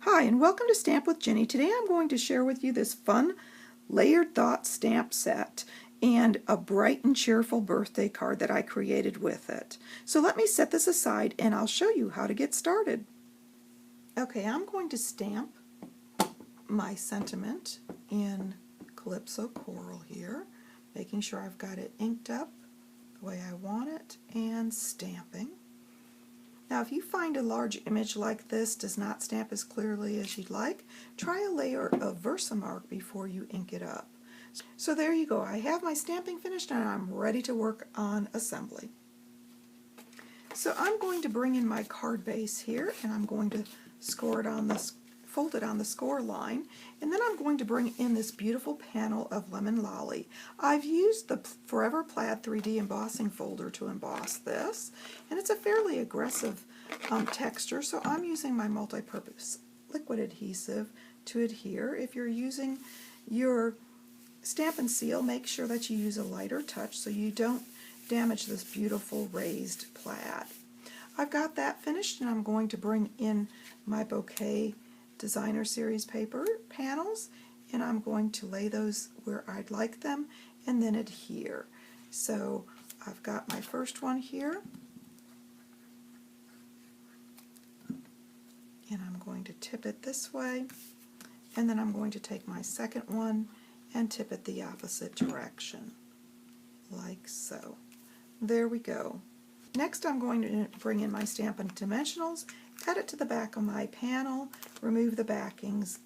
Hi, and welcome to Stamp with Ginny. Today I'm going to share with you this fun layered thought stamp set and a bright and cheerful birthday card that I created with it. So let me set this aside and I'll show you how to get started. Okay, I'm going to stamp my sentiment in Calypso Coral here, making sure I've got it inked up the way I want it and stamping. Now, if you find a large image like this does not stamp as clearly as you'd like, try a layer of Versamark before you ink it up. So there you go. I have my stamping finished and I'm ready to work on assembly. So I'm going to bring in my card base here and I'm going to score it on this, fold it on the score line, and then I'm going to bring in this beautiful panel of Lemon Lolly. I've used the Forever Plaid 3D embossing folder to emboss this, and it's a fairly aggressive texture, so I'm using my multi-purpose liquid adhesive to adhere. If you're using your Stamp and Seal, make sure that you use a lighter touch so you don't damage this beautiful raised plaid. I've got that finished, and I'm going to bring in my bouquet designer series paper panels, and I'm going to lay those where I'd like them and then adhere. So I've got my first one here, and I'm going to tip it this way, and then I'm going to take my second one and tip it the opposite direction, like so. There we go. Next I'm going to bring in my Stampin' Dimensionals, add it to the back of my panel, remove the backings,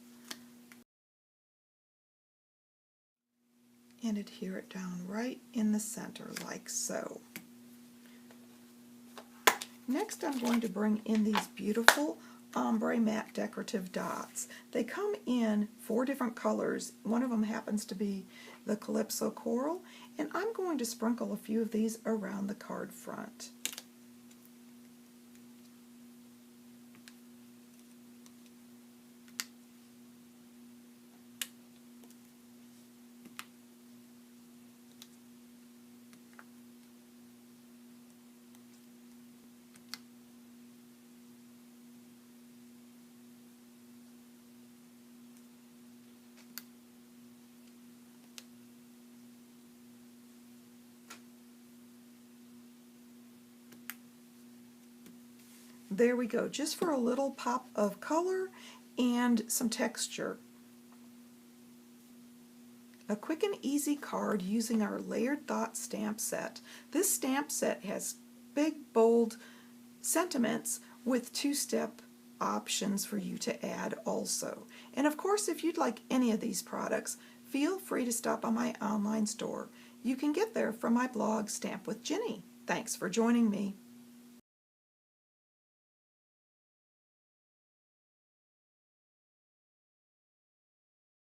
and adhere it down right in the center, like so. Next I'm going to bring in these beautiful ombre matte decorative dots. They come in 4 different colors. One of them happens to be the Calypso Coral, and I'm going to sprinkle a few of these around the card front. There we go, just for a little pop of color and some texture. A quick and easy card using our layered thought stamp set. This stamp set has big, bold sentiments with 2-step options for you to add also. And of course, if you'd like any of these products, feel free to stop by my online store. You can get there from my blog, Stamp with Ginny. Thanks for joining me.